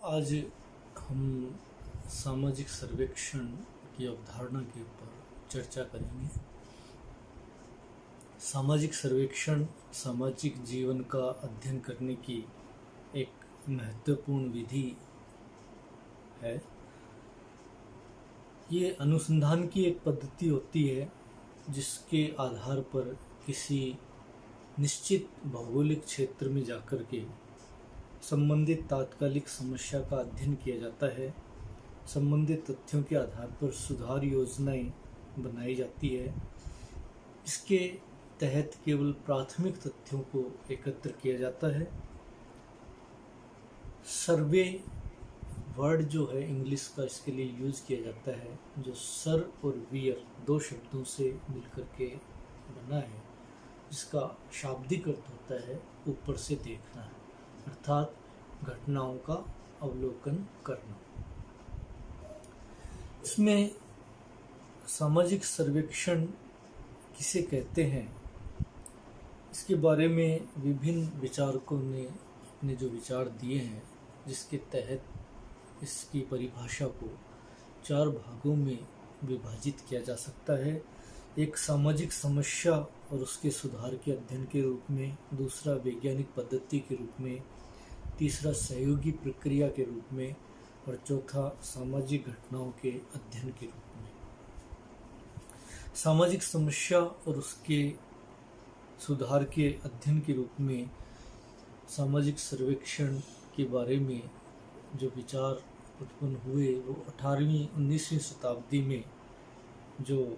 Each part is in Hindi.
आज हम सामाजिक सर्वेक्षण की अवधारणा के ऊपर चर्चा करेंगे। सामाजिक सर्वेक्षण सामाजिक जीवन का अध्ययन करने की एक महत्वपूर्ण विधि है। ये अनुसंधान की एक पद्धति होती है जिसके आधार पर किसी निश्चित भौगोलिक क्षेत्र में जाकर के संबंधित तात्कालिक समस्या का अध्ययन किया जाता है। संबंधित तथ्यों के आधार पर सुधार योजनाएं बनाई जाती है। इसके तहत केवल प्राथमिक तथ्यों को एकत्र किया जाता है। सर्वे वर्ड जो है इंग्लिश का इसके लिए यूज़ किया जाता है, जो सर और वियर दो शब्दों से मिलकर के बना है, जिसका शाब्दिक अर्थ होता है ऊपर से देखना है, अर्थात घटनाओं का अवलोकन करना। इसमें सामाजिक सर्वेक्षण किसे कहते हैं, इसके बारे में विभिन्न विचारकों ने अपने जो विचार दिए हैं, जिसके तहत इसकी परिभाषा को 4 भागों में विभाजित किया जा सकता है। एक सामाजिक समस्या और उसके सुधार के अध्ययन के रूप में, दूसरा वैज्ञानिक पद्धति के रूप में, तीसरा सहयोगी प्रक्रिया के रूप में और चौथा सामाजिक घटनाओं के अध्ययन के रूप में। सामाजिक समस्या और उसके सुधार के अध्ययन के रूप में सामाजिक सर्वेक्षण के बारे में जो विचार उत्पन्न हुए वो 18वीं-19वीं शताब्दी में जो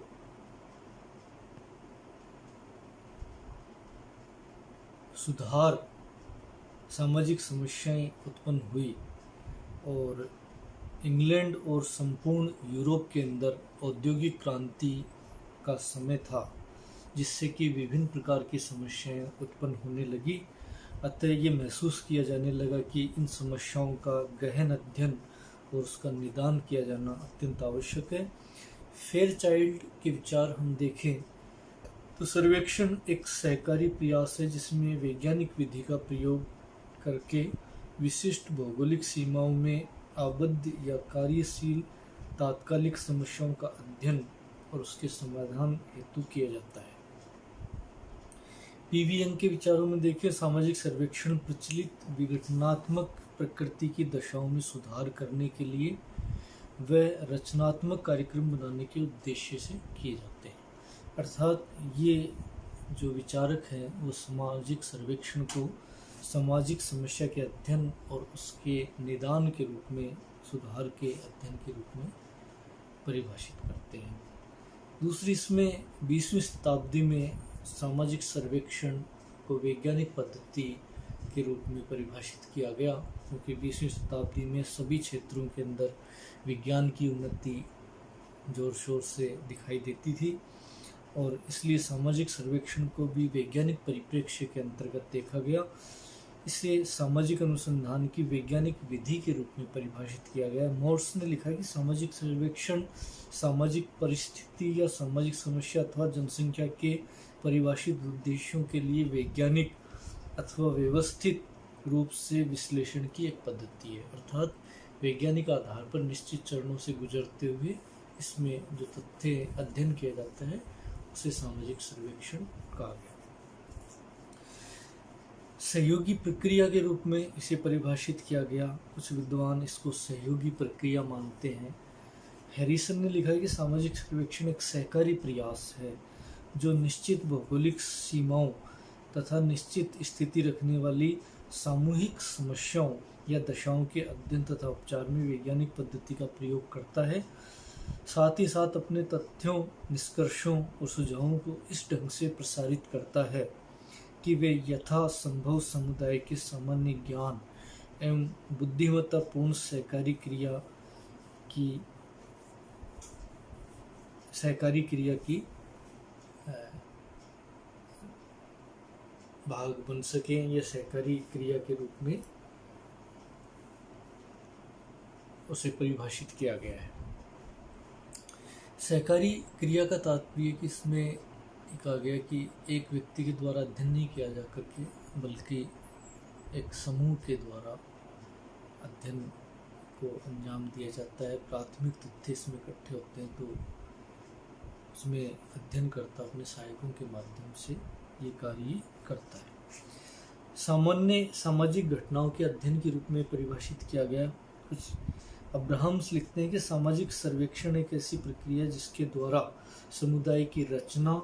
सुधार सामाजिक समस्याएं उत्पन्न हुई और इंग्लैंड और संपूर्ण यूरोप के अंदर औद्योगिक क्रांति का समय था, जिससे कि विभिन्न प्रकार की समस्याएं उत्पन्न होने लगी। अतः ये महसूस किया जाने लगा कि इन समस्याओं का गहन अध्ययन और उसका निदान किया जाना अत्यंत आवश्यक है। फेयरचाइल्ड के विचार हम देखें तो सर्वेक्षण एक सहकारी प्रयास है जिसमें वैज्ञानिक विधि का प्रयोग करके विशिष्ट भौगोलिक सीमाओं में आबद्ध या कार्यशील तात्कालिक समस्याओं का अध्ययन और उसके समाधान हेतु किया जाता है। पीवी के विचारों में देखें, सामाजिक सर्वेक्षण प्रचलित विघटनात्मक प्रकृति की दशाओं में सुधार करने के लिए व रचनात्मक कार्यक्रम बनाने के उद्देश्य से किए जाते हैं। अर्थात ये जो विचारक हैं वो सामाजिक सर्वेक्षण को सामाजिक समस्या के अध्ययन और उसके निदान के रूप में, सुधार के अध्ययन के रूप में परिभाषित करते हैं। दूसरी, इसमें 20वीं शताब्दी में सामाजिक सर्वेक्षण को वैज्ञानिक पद्धति के रूप में परिभाषित किया गया, क्योंकि 20वीं शताब्दी में सभी क्षेत्रों के अंदर विज्ञान की उन्नति जोर शोर से दिखाई देती थी और इसलिए सामाजिक सर्वेक्षण को भी वैज्ञानिक परिप्रेक्ष्य के अंतर्गत देखा गया। इसे सामाजिक अनुसंधान की वैज्ञानिक विधि के रूप में परिभाषित किया गया। मॉर्स ने लिखा कि सामाजिक सर्वेक्षण सामाजिक परिस्थिति या सामाजिक समस्या अथवा जनसंख्या के परिभाषित उद्देश्यों के लिए वैज्ञानिक अथवा व्यवस्थित रूप से विश्लेषण की एक पद्धति है। अर्थात वैज्ञानिक आधार पर निश्चित चरणों से गुजरते हुए इसमें जो तथ्य अध्ययन किया जाता है उसे सामाजिक सर्वेक्षण कहा गया। सहयोगी प्रक्रिया के रूप में इसे परिभाषित किया गया। कुछ विद्वान इसको सहयोगी प्रक्रिया मानते हैं। हैरिसन ने लिखा है कि सामाजिक सर्वेक्षण एक सहकारी प्रयास है जो निश्चित भौगोलिक सीमाओं तथा निश्चित स्थिति रखने वाली सामूहिक समस्याओं या दशाओं के अध्ययन तथा उपचार में वैज्ञानिक पद्धति का प्रयोग करता है। साथ ही साथ अपने तथ्यों, निष्कर्षों और सुझावों को इस ढंग से प्रसारित करता है कि वे यथा संभव समुदाय के सामान्य ज्ञान एवं बुद्धिमत्तापूर्ण सहकारी क्रिया की भाग बन सकें या सहकारी क्रिया के रूप में उसे परिभाषित किया गया है। सहकारी क्रिया का तात्पर्य कि इसमें कहा गया कि एक व्यक्ति के द्वारा अध्ययन नहीं किया जा करके बल्कि एक समूह के द्वारा अध्ययन को अंजाम दिया जाता है। प्राथमिक तथ्य इसमें इकट्ठे होते हैं तो उसमें अध्ययनकर्ता अपने सहायकों के माध्यम से ये कार्य करता है। सामान्य सामाजिक घटनाओं के अध्ययन के रूप में परिभाषित किया गया कुछ अब्राहम्स लिखते हैं कि सामाजिक सर्वेक्षण एक ऐसी प्रक्रिया है जिसके द्वारा समुदाय की रचना,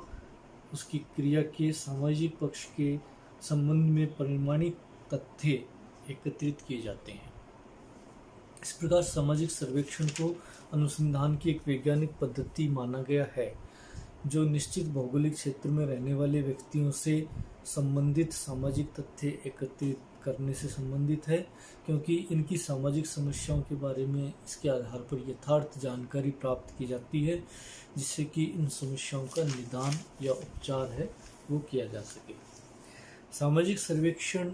उसकी क्रिया के सामाजिक पक्ष के संबंध में परिमाणिक तथ्य एकत्रित किए जाते हैं। इस प्रकार सामाजिक सर्वेक्षण को अनुसंधान की एक वैज्ञानिक पद्धति माना गया है जो निश्चित भौगोलिक क्षेत्र में रहने वाले व्यक्तियों से संबंधित सामाजिक तथ्य एकत्रित करने से संबंधित है, क्योंकि इनकी सामाजिक समस्याओं के बारे में इसके आधार पर यथार्थ जानकारी प्राप्त की जाती है जिससे कि इन समस्याओं का निदान या उपचार है वो किया जा सके। सामाजिक सर्वेक्षण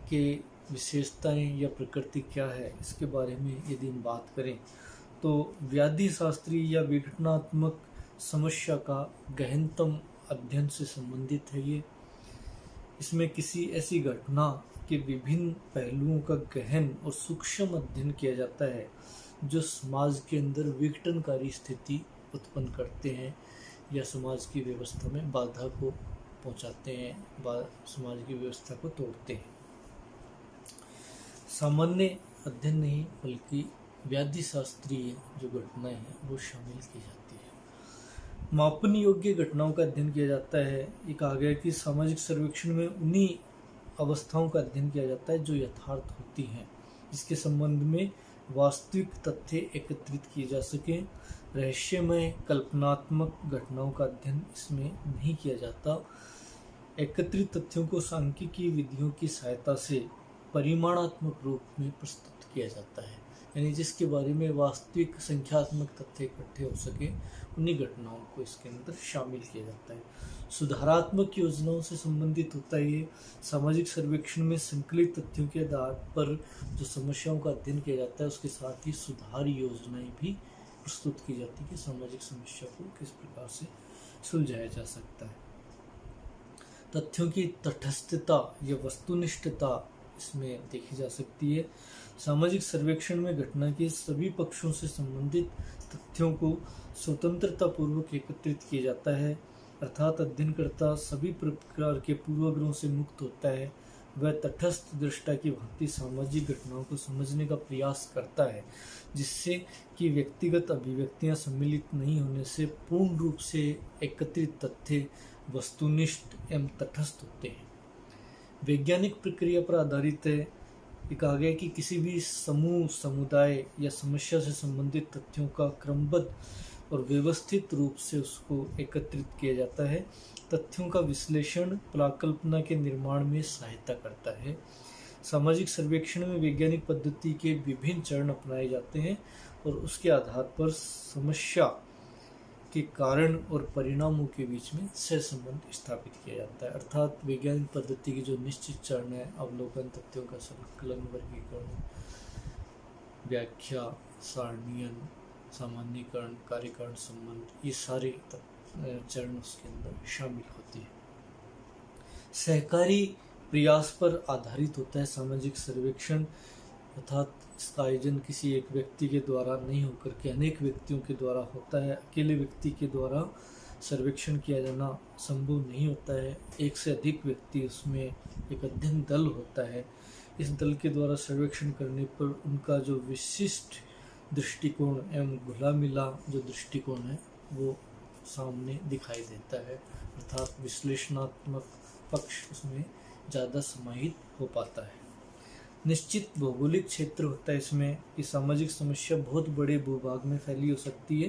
के विशेषताएं या प्रकृति क्या है इसके बारे में यदि हम बात करें तो व्याधि शास्त्री या विघटनात्मक समस्या का गहनतम अध्ययन से संबंधित है। ये इसमें किसी ऐसी घटना के विभिन्न पहलुओं का गहन और सूक्ष्म अध्ययन किया जाता है जो समाज के अंदर विघटनकारी स्थिति उत्पन्न करते हैं या समाज की व्यवस्था में बाधा को पहुंचाते हैं, समाज की व्यवस्था को तोड़ते हैं। सामान्य अध्ययन नहीं बल्कि व्याधि शास्त्रीय जो घटनाएं हैं वो शामिल की जाती है। मापन योग्य घटनाओं का अध्ययन किया जाता है। ये कहा गया कि सामाजिक सर्वेक्षण में उन्हीं अवस्थाओं का अध्ययन किया जाता है जो यथार्थ होती हैं, जिसके संबंध में वास्तविक तथ्य एकत्रित किए जा सकें। रहस्यमय कल्पनात्मक घटनाओं का अध्ययन इसमें नहीं किया जाता। एकत्रित तथ्यों को सांख्यिकीय विधियों की सहायता से परिमाणात्मक रूप में प्रस्तुत किया जाता है, यानी जिसके बारे में वास्तविक संख्यात्मक तथ्य इकट्ठे हो सके उन्हीं घटनाओं को इसके अंदर शामिल किया जाता है। सुधारात्मक योजनाओं से संबंधित होता है ये। सामाजिक सर्वेक्षण में संकलित तथ्यों के आधार पर जो समस्याओं का अध्ययन किया जाता है उसके साथ ही सुधार योजनाएं भी प्रस्तुत की जाती है कि सामाजिक समस्या को किस प्रकार से सुलझाया जा सकता है। तथ्यों की तटस्थता या वस्तुनिष्ठता इसमें देखी जा सकती है। सामाजिक सर्वेक्षण में घटना के सभी पक्षों से संबंधित तथ्यों को स्वतंत्रता पूर्वक एकत्रित किया जाता है, अर्थात अध्ययनकर्ता सभी प्रकार के पूर्वाग्रहों से मुक्त होता है। वह तटस्थ दृष्टा की भांति सामाजिक घटनाओं को समझने का प्रयास करता है जिससे कि व्यक्तिगत अभिव्यक्तियां सम्मिलित नहीं होने से पूर्ण रूप से एकत्रित तथ्य वस्तुनिष्ठ एवं तटस्थ होते हैं। वैज्ञानिक प्रक्रिया पर आधारित है। ये कहा गया कि किसी भी समूह, समुदाय या समस्या से संबंधित तथ्यों का क्रमबद्ध और व्यवस्थित रूप से उसको एकत्रित किया जाता है। तथ्यों का विश्लेषण प्राकल्पना के निर्माण में सहायता करता है। सामाजिक सर्वेक्षण में वैज्ञानिक पद्धति के विभिन्न चरण अपनाए जाते हैं और उसके आधार पर समस्या के कारण और परिणामों के बीच में सहसंबंध स्थापित किया जाता है। अर्थात वैज्ञानिक पद्धति की जो निश्चित चरण है, अवलोकन, तथ्यों का संकलन, वर्गीकरण, व्याख्या, सारणीयन, सामान्यीकरण, कार्यकारण संबंध, ये सारे चरण उसके अंदर शामिल होते हैं। सहकारी प्रयास पर आधारित होता है सामाजिक सर्वेक्षण, अर्थात इसका आयोजन किसी एक व्यक्ति के द्वारा नहीं होकर के अनेक व्यक्तियों के द्वारा होता है। अकेले व्यक्ति के द्वारा सर्वेक्षण किया जाना संभव नहीं होता है। एक से अधिक व्यक्ति, उसमें एक अध्ययन दल होता है। इस दल के द्वारा सर्वेक्षण करने पर उनका जो विशिष्ट दृष्टिकोण एवं घुला मिला जो दृष्टिकोण है वो सामने दिखाई देता है, अर्थात विश्लेषणात्मक पक्ष उसमें ज़्यादा समाहित हो पाता है। निश्चित भौगोलिक क्षेत्र होता है इसमें कि सामाजिक समस्या बहुत बड़े भूभाग में फैली हो सकती है।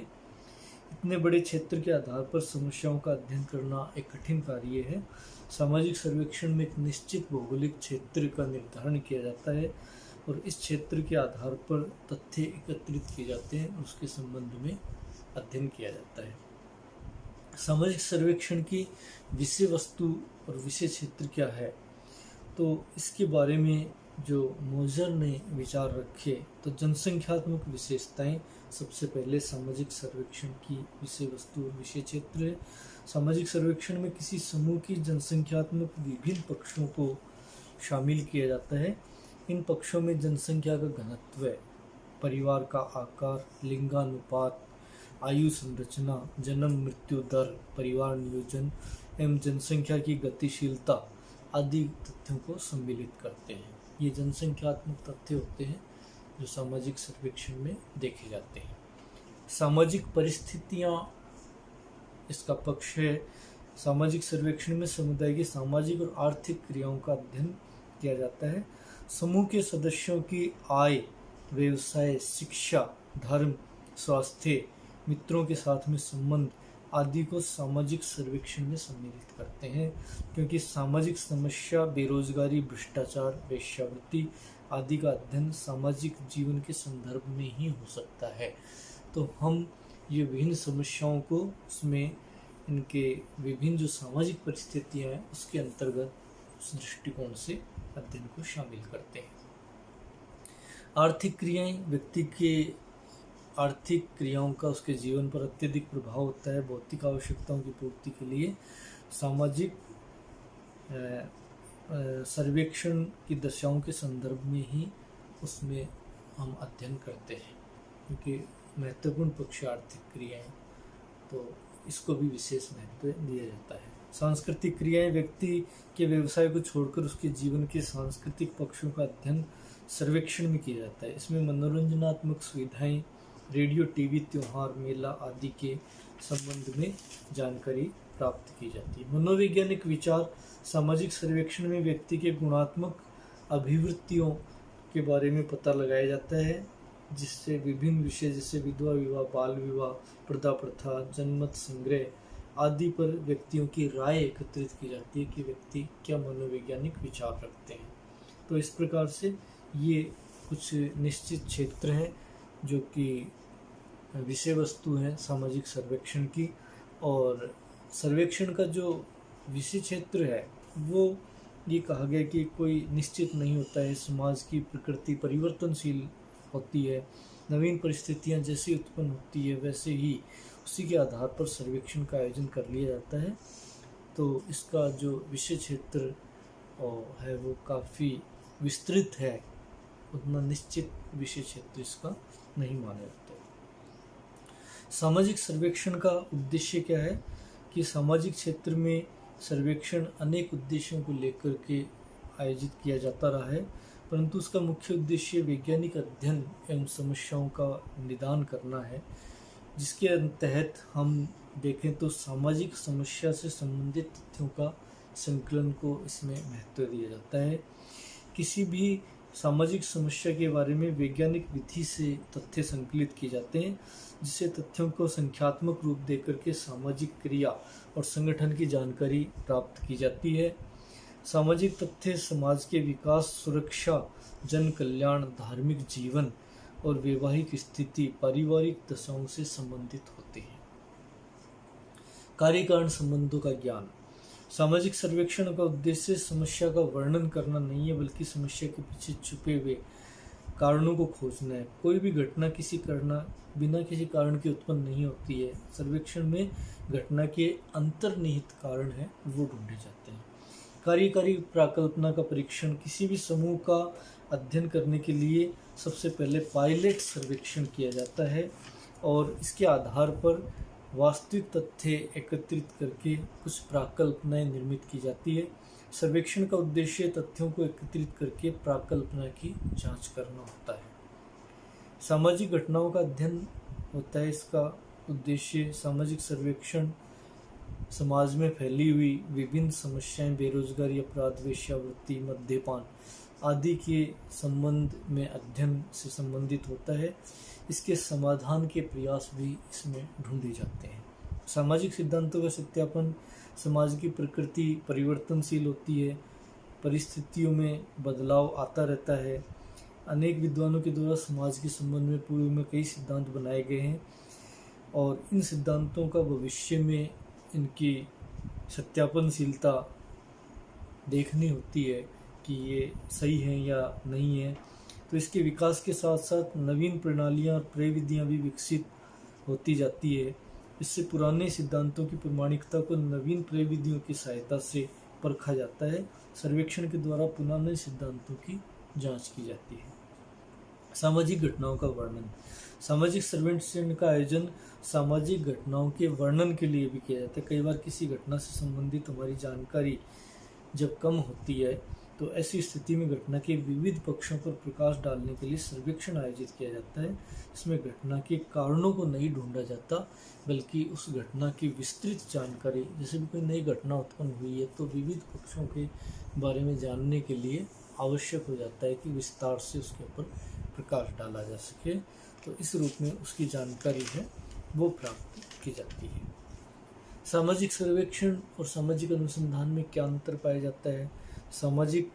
इतने बड़े क्षेत्र के आधार पर समस्याओं का अध्ययन करना एक कठिन कार्य है। सामाजिक सर्वेक्षण में एक निश्चित भौगोलिक क्षेत्र का निर्धारण किया जाता है और इस क्षेत्र के आधार पर तथ्य एकत्रित किए जाते हैं और उसके संबंध में अध्ययन किया जाता है। सामाजिक सर्वेक्षण की विषय वस्तु और विषय क्षेत्र क्या है, तो इसके बारे में जो मोजर ने विचार रखे तो जनसंख्यात्मक विशेषताएं सबसे पहले सामाजिक सर्वेक्षण की विषय वस्तु और विषय क्षेत्र है। सामाजिक सर्वेक्षण में किसी समूह की जनसंख्यात्मक विभिन्न पक्षों को शामिल किया जाता है। इन पक्षों में जनसंख्या का घनत्व, परिवार का आकार, लिंगानुपात, आयु संरचना, जन्म मृत्यु दर, परिवार नियोजन एवं जनसंख्या की गतिशीलता आदि तथ्यों को सम्मिलित करते हैं। ये जनसंख्यात्मक तथ्य होते हैं जो सामाजिक सर्वेक्षण में देखे जाते हैं। सामाजिक परिस्थितियाँ इसका पक्ष है। सामाजिक सर्वेक्षण में समुदाय की सामाजिक और आर्थिक क्रियाओं का अध्ययन किया जाता है। समूह के सदस्यों की आय, व्यवसाय, शिक्षा, धर्म, स्वास्थ्य, मित्रों के साथ में संबंध आदि को सामाजिक सर्वेक्षण में सम्मिलित करते हैं, क्योंकि सामाजिक समस्या, बेरोजगारी, भ्रष्टाचार, वेश्यावृत्ति आदि का अध्ययन सामाजिक जीवन के संदर्भ में ही हो सकता है। तो हम ये विभिन्न समस्याओं को उसमें इनके विभिन्न जो सामाजिक परिस्थितियाँ हैं उसके अंतर्गत उस दृष्टिकोण से अध्ययन को शामिल करते हैं। आर्थिक क्रियाएं, व्यक्ति के आर्थिक क्रियाओं का उसके जीवन पर अत्यधिक प्रभाव होता है। भौतिक आवश्यकताओं की पूर्ति के लिए सामाजिक सर्वेक्षण की दशाओं के संदर्भ में ही उसमें हम अध्ययन करते हैं, क्योंकि महत्वपूर्ण पक्ष आर्थिक क्रियाएं, तो इसको भी विशेष महत्व दिया जाता है। सांस्कृतिक क्रियाएं, व्यक्ति के व्यवसाय को छोड़कर उसके जीवन के सांस्कृतिक पक्षों का अध्ययन सर्वेक्षण में किया जाता है। इसमें मनोरंजनात्मक सुविधाएं, रेडियो, टीवी, त्योहार, मेला आदि के संबंध में जानकारी प्राप्त की जाती है। मनोवैज्ञानिक विचार, सामाजिक सर्वेक्षण में व्यक्ति के गुणात्मक अभिवृत्तियों के बारे में पता लगाया जाता है, जिससे विभिन्न विषय जैसे विधवा विवाह, बाल विवाह, प्रथा प्रथा, जनमत संग्रह आदि पर व्यक्तियों की राय एकत्रित की जाती है कि व्यक्ति क्या मनोवैज्ञानिक विचार रखते हैं। तो इस प्रकार से ये कुछ निश्चित क्षेत्र हैं जो कि विषय वस्तु है सामाजिक सर्वेक्षण की। और सर्वेक्षण का जो विषय क्षेत्र है वो ये कहा गया कि कोई निश्चित नहीं होता है। समाज की प्रकृति परिवर्तनशील होती है, नवीन परिस्थितियां जैसी उत्पन्न होती है वैसे ही उसी के आधार पर सर्वेक्षण का आयोजन कर लिया जाता है। तो इसका जो विषय क्षेत्र है वो काफ़ी विस्तृत है, उतना निश्चित विषय क्षेत्र इसका नहीं माना जाता। सामाजिक सर्वेक्षण का उद्देश्य क्या है कि सामाजिक क्षेत्र में सर्वेक्षण अनेक उद्देश्यों को लेकर के आयोजित किया जाता रहा है, परंतु उसका मुख्य उद्देश्य वैज्ञानिक अध्ययन एवं समस्याओं का निदान करना है, जिसके तहत हम देखें तो सामाजिक समस्या से संबंधित तथ्यों का संकलन को इसमें महत्व दिया जाता है। किसी भी सामाजिक समस्या के बारे में वैज्ञानिक विधि से तथ्य संकलित किए जाते हैं, जिससे तथ्यों को संख्यात्मक रूप देकर के सामाजिक क्रिया और संगठन की जानकारी प्राप्त की जाती है। सामाजिक तथ्य समाज के विकास, सुरक्षा, जन कल्याण, धार्मिक जीवन और वैवाहिक स्थिति, पारिवारिक दशाओं से संबंधित होते हैं। कार्य कारण संबंधों का ज्ञान, सामाजिक सर्वेक्षण का उद्देश्य समस्या का वर्णन करना नहीं है, बल्कि समस्या के पीछे छुपे हुए कारणों को खोजना है। कोई भी घटना बिना किसी कारण के उत्पन्न नहीं होती है। सर्वेक्षण में घटना के अंतर्निहित कारण है वो ढूंढे जाते हैं। कार्यकारी प्राकल्पना का परीक्षण, किसी भी समूह का अध्ययन करने के लिए सबसे पहले पायलट सर्वेक्षण किया जाता है और इसके आधार पर वास्तविक तथ्य एकत्रित करके कुछ प्राकल्पनाएं निर्मित की जाती है। सर्वेक्षण का उद्देश्य तथ्यों को एकत्रित करके प्राकल्पना की जांच करना होता है। सामाजिक घटनाओं का अध्ययन होता है। इसका उद्देश्य सामाजिक सर्वेक्षण समाज में फैली हुई विभिन्न समस्याएं, बेरोजगारी, अपराध, वेश्यावृत्ति, मद्यपान आदि के संबंध में अध्ययन से संबंधित होता है। इसके समाधान के प्रयास भी इसमें ढूंढे जाते हैं। सामाजिक सिद्धांतों का सत्यापन, समाज की प्रकृति परिवर्तनशील होती है, परिस्थितियों में बदलाव आता रहता है। अनेक विद्वानों के द्वारा समाज के संबंध में पूर्व में कई सिद्धांत बनाए गए हैं और इन सिद्धांतों का भविष्य में इनकी सत्यापनशीलता देखनी होती है कि ये सही है या नहीं है। तो इसके विकास के साथ साथ नवीन प्रणालियाँ और प्रविधियाँ भी विकसित होती जाती है। इससे पुराने सिद्धांतों की प्रामाणिकता को नवीन प्रविधियों की सहायता से परखा जाता है। सर्वेक्षण के द्वारा पुराने सिद्धांतों की जांच की जाती है। सामाजिक घटनाओं का वर्णन। सामाजिक सर्वेक्षण का आयोजन सामाजिक घटनाओं के वर्णन के लिए भी किया जाता है। कई बार किसी घटना से संबंधित हमारी जानकारी जब कम होती है तो ऐसी स्थिति में घटना के विविध पक्षों पर प्रकाश डालने के लिए सर्वेक्षण आयोजित किया जाता है। इसमें घटना के कारणों को नहीं ढूंढा जाता बल्कि उस घटना की विस्तृत जानकारी, जैसे भी कोई नई घटना उत्पन्न हुई है तो विविध पक्षों के बारे में जानने के लिए आवश्यक हो जाता है कि विस्तार से उसके ऊपर प्रकाश डाला जा सके, तो इस रूप में उसकी जानकारी है वो प्राप्त की जाती है। सामाजिक सर्वेक्षण और सामाजिक अनुसंधान में क्या अंतर पाया जाता है? सामाजिक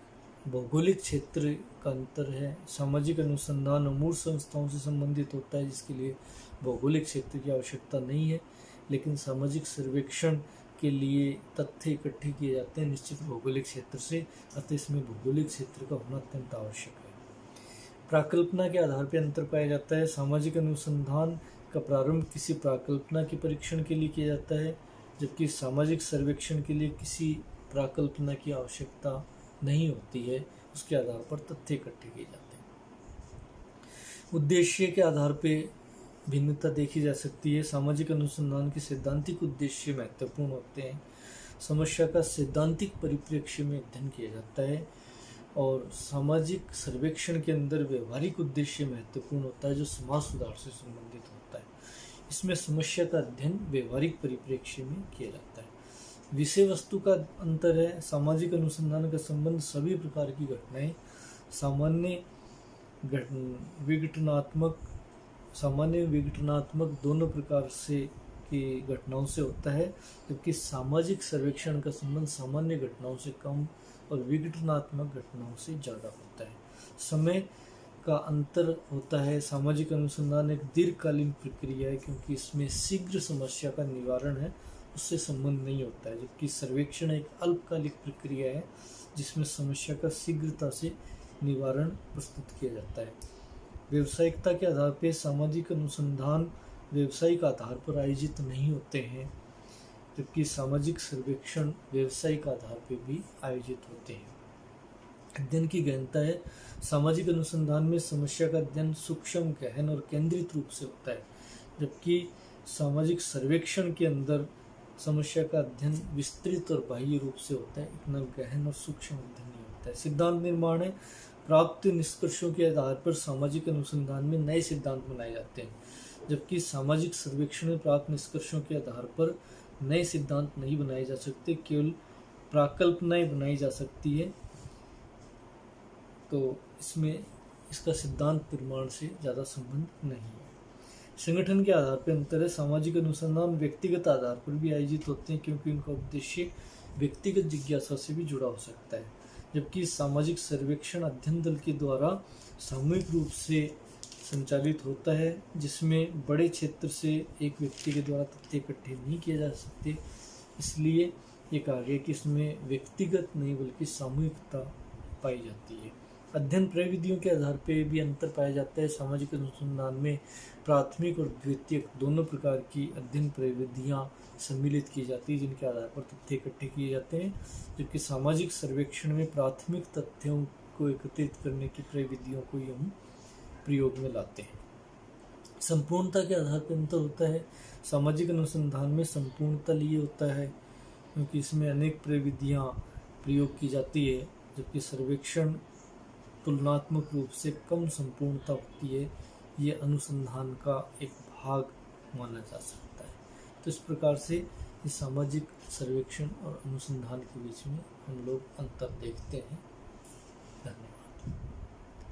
भौगोलिक क्षेत्र का अंतर है। सामाजिक अनुसंधान अमूर्त संस्थाओं से संबंधित होता है जिसके लिए भौगोलिक क्षेत्र की आवश्यकता नहीं है, लेकिन सामाजिक सर्वेक्षण के लिए तथ्य इकट्ठे किए जाते हैं निश्चित भौगोलिक क्षेत्र से, अतः इसमें भौगोलिक क्षेत्र का होना अत्यंत आवश्यक है। प्राकल्पना के आधार पर अंतर पाया जाता है। सामाजिक अनुसंधान का प्रारंभ किसी प्राकल्पना के परीक्षण के लिए किया जाता है, जबकि सामाजिक सर्वेक्षण के लिए किसी प्राकल्पना की आवश्यकता नहीं होती है, उसके आधार पर तथ्य इकट्ठे किए जाते हैं। उद्देश्य के आधार पर भिन्नता देखी जा सकती है। सामाजिक अनुसंधान के सैद्धांतिक उद्देश्य महत्वपूर्ण होते हैं। समस्या का सैद्धांतिक परिप्रेक्ष्य में अध्ययन किया जाता है और सामाजिक सर्वेक्षण के अंदर व्यवहारिक उद्देश्य महत्वपूर्ण होता है जो समाज सुधार से संबंधित होता है। इसमें समस्या का अध्ययन व्यवहारिक परिप्रेक्ष्य में किया जाता है। विषय वस्तु का अंतर है। सामाजिक अनुसंधान का संबंध सभी प्रकार की घटनाएं सामान्य विघटनात्मक दोनों प्रकार से की घटनाओं से होता है, जबकि सामाजिक सर्वेक्षण का संबंध सामान्य घटनाओं से कम और विघटनात्मक घटनाओं से ज़्यादा होता है। समय का अंतर होता है। सामाजिक अनुसंधान एक दीर्घकालीन प्रक्रिया है क्योंकि इसमें शीघ्र समस्या का निवारण है, उससे संबंध नहीं होता है, जबकि सर्वेक्षण एक अल्पकालिक प्रक्रिया है जिसमें समस्या का शीघ्रता से निवारण प्रस्तुत किया जाता है। व्यावसायिकता के आधार पर सामाजिक अनुसंधान व्यावसायिक आधार पर आयोजित नहीं होते हैं, जबकि सामाजिक सर्वेक्षण व्यावसायिक आधार पर भी आयोजित होते हैं। अध्ययन की गहनता है। सामाजिक अनुसंधान में समस्या का अध्ययन सूक्ष्म, गहन और केंद्रित रूप से होता है, जबकि सामाजिक सर्वेक्षण के अंदर समस्या का अध्ययन विस्तृत और बाह्य रूप से होता है, इतना गहन और सूक्ष्म अध्ययन नहीं होता है। सिद्धांत निर्माण है। प्राप्त निष्कर्षों के आधार पर सामाजिक अनुसंधान में नए सिद्धांत बनाए जाते हैं, जबकि सामाजिक सर्वेक्षण में प्राप्त निष्कर्षों के आधार पर नए सिद्धांत नहीं बनाए जा सकते, केवल प्राकल्पनाएं बनाई जा सकती है। तो इसमें इसका सिद्धांत निर्माण से ज़्यादा संबंध नहीं है। संगठन के आधार पर अंतर है। सामाजिक अनुसंधान व्यक्तिगत आधार पर भी आयोजित होते हैं क्योंकि उनका उद्देश्य व्यक्तिगत जिज्ञासा से भी जुड़ा हो सकता है, जबकि सामाजिक सर्वेक्षण अध्ययन दल के द्वारा सामूहिक रूप से संचालित होता है, जिसमें बड़े क्षेत्र से एक व्यक्ति के द्वारा तथ्य इकट्ठे नहीं किए जा सकते। इसलिए ये कहा गया कि इसमें व्यक्तिगत नहीं बल्कि सामूहिकता पाई जाती है। अध्ययन प्रविधियों के आधार पर भी अंतर पाया जाता है। सामाजिक अनुसंधान में प्राथमिक और द्वितीयक दोनों प्रकार की अध्ययन प्रविधियाँ सम्मिलित की जाती है जिनके आधार पर तथ्य इकट्ठे किए जाते हैं, जबकि सामाजिक सर्वेक्षण में प्राथमिक तथ्यों को एकत्रित करने की प्रविधियों को हम प्रयोग में लाते हैं। संपूर्णता के आधार पर अंतर होता है। सामाजिक अनुसंधान में संपूर्णता लिए होता है क्योंकि इसमें अनेक प्रविधियाँ प्रयोग की जाती है, जबकि सर्वेक्षण तुलनात्मक रूप से कम संपूर्णता होती है। ये अनुसंधान का एक भाग माना जा सकता है। तो इस प्रकार से इस सामाजिक सर्वेक्षण और अनुसंधान के बीच में हम लोग अंतर देखते हैं। धन्यवाद।